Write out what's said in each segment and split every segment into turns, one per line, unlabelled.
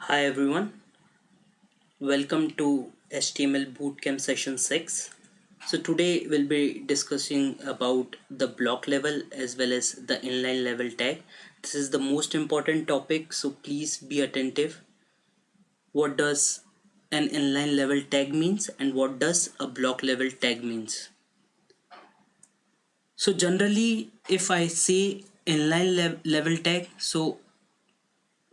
Hi everyone, welcome to HTML Bootcamp session 6. So today we'll be discussing about the block level as well as the inline level tag. This is the most important topic, so please be attentive. What does an inline level tag means and what does a block level tag means? So generally if I say inline level tag, so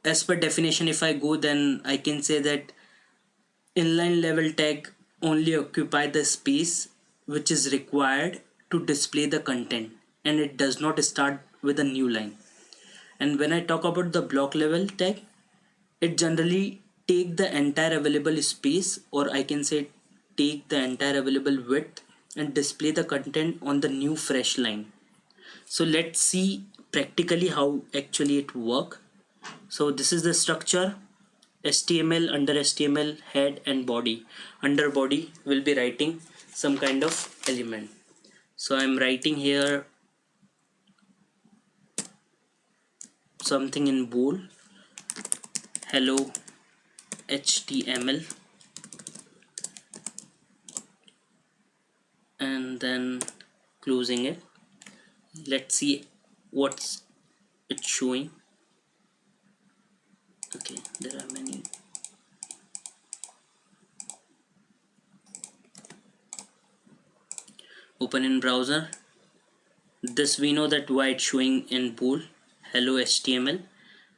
as per definition if I go, then I can say that inline level tag only occupy the space which is required to display the content, and it does not start with a new line. And when I talk about the block level tag, it generally take the entire available space, or I can say take the entire available width and display the content on the new fresh line. So let's see practically how actually it work. So this is the structure. HTML, under HTML, head and body. Under body will be writing some kind of element. So I'm writing here something in bold, hello HTML, and then closing it. Let's see what's it showing. Okay, there are many. Open in browser. This we know that why it's showing in bold, hello HTML.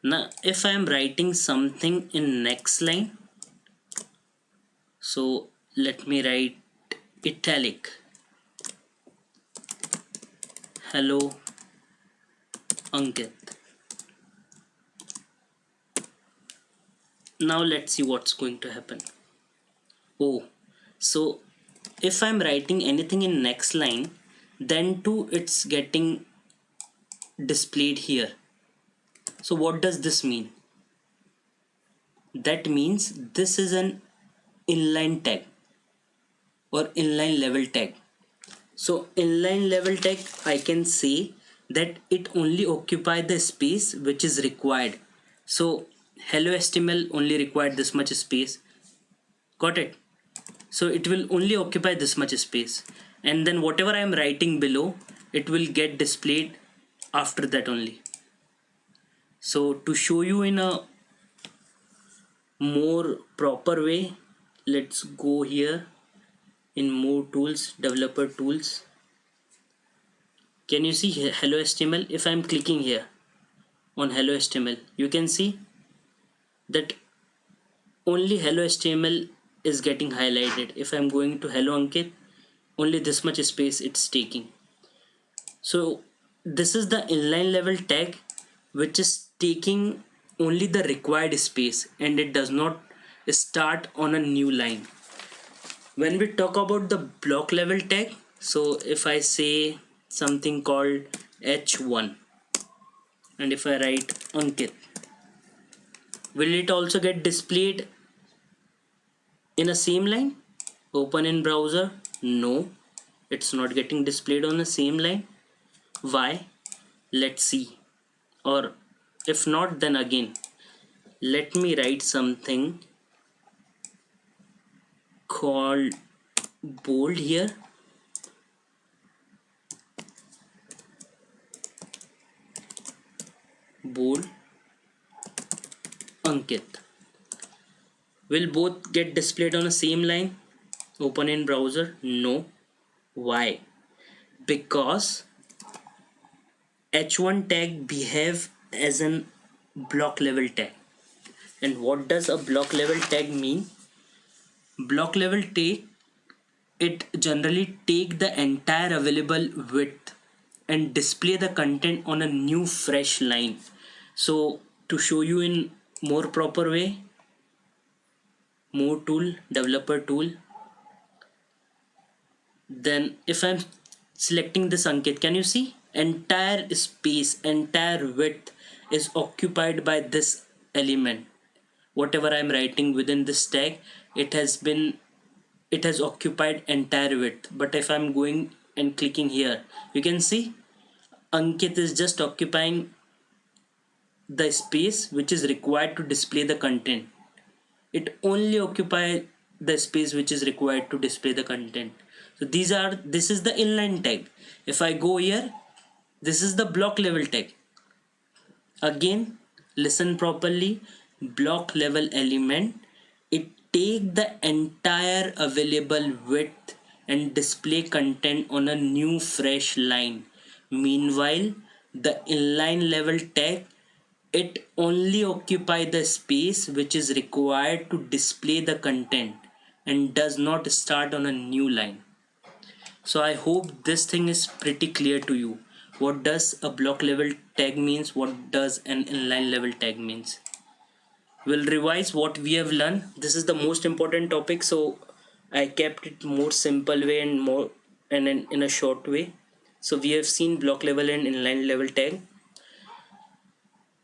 Now if I am writing something in next line, so let me write italic, hello Ankit. Now let's see what's going to happen. Oh, so if I'm writing anything in next line, then too it's getting displayed here. So what does this mean? That means this is an inline tag or inline level tag. So inline level tag, I can say that it only occupy the space which is required. So hello HTML only required this much space. Got it? So it will only occupy this much space, and then whatever I am writing below, it will get displayed after that only. So to show you in a more proper way, let's go here in more tools, developer tools. Can you see here, hello HTML? If I'm clicking here on hello HTML, you can see that only hello HTML is getting highlighted. If I'm going to hello Ankit, only this much space it's taking. So this is the inline level tag which is taking only the required space, and it does not start on a new line. When we talk about the block level tag, so if I say something called h1 and if I write Ankit, will it also get displayed in a same line? Open in browser. No, it's not getting displayed on the same line. Why? Let's see. Or if not, then again let me write something called bold here. Bold Ankit. Will both get displayed on the same line? Open in browser. No. Why? Because h1 tag behave as an block level tag. And what does a block level tag mean? Block level tag, it generally take the entire available width and display the content on a new fresh line. So to show you in more proper way, more tool, developer tool, then if I'm selecting this Ankit, can you see entire space, entire width is occupied by this element. Whatever I'm writing within this tag, it has occupied entire width. But if I'm going and clicking here, you can see Ankit is just occupying the space which is required to display the content. it only occupy the space which is required to display the content. So this is the inline tag. If I go here, this is the block level tag. Again, listen properly. Block level element, it take the entire available width and display content on a new fresh line. Meanwhile, the inline level tag, it only occupy the space which is required to display the content and does not start on a new line. So I hope this thing is pretty clear to you. What does a block level tag means? What does an inline level tag means? We'll revise what we have learned. This is the most important topic, so I kept it more simple way and more and in a short way. So we have seen block level and inline level tag.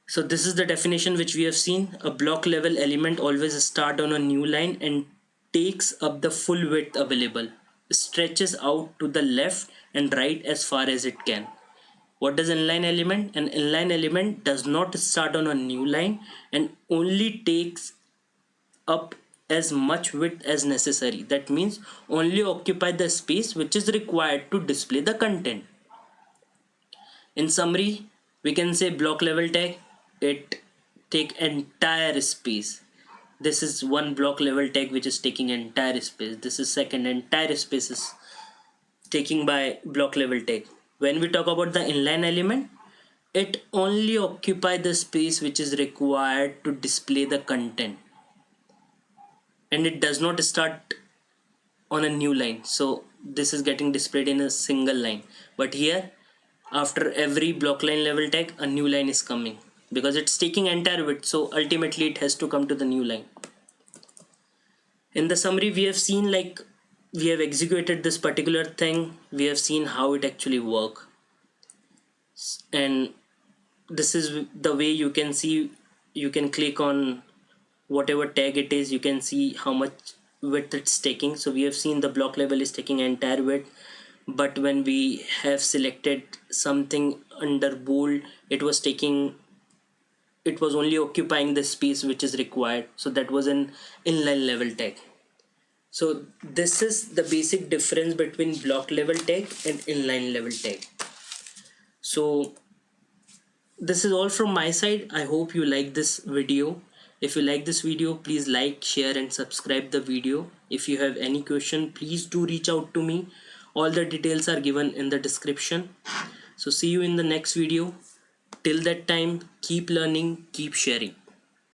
So this is the definition which we have seen. A block level element always start on a new line and takes up the full width available, stretches out to the left and right as far as it can. What does inline element? An inline element does not start on a new line and only takes up as much width as necessary. That means only occupy the space which is required to display the content. In summary, we can say block level tag, it take entire space. This is one block level tag which is taking entire space. This is second entire space is taking by block level tag. When we talk about the inline element, it only occupy the space which is required to display the content, and it does not start on a new line. So this is getting displayed in a single line, but here after every block line level tag a new line is coming because it's taking entire width, so ultimately it has to come to the new line. In the summary, we have seen we have executed this particular thing, we have seen how it actually work, and this is the way you can see. You can click on whatever tag it is, you can see how much width it's taking. So we have seen the block level is taking entire width, but when we have selected something under bold, it was only occupying the space which is required. So that was an inline level tag. So this is the basic difference between block level tag and inline level tag. So this is all from my side. I hope you like this video. If you like this video, please like, share and subscribe the video. If you have any question, please do reach out to me. All the details are given in the description. So see you in the next video. Till that time, keep learning, keep sharing.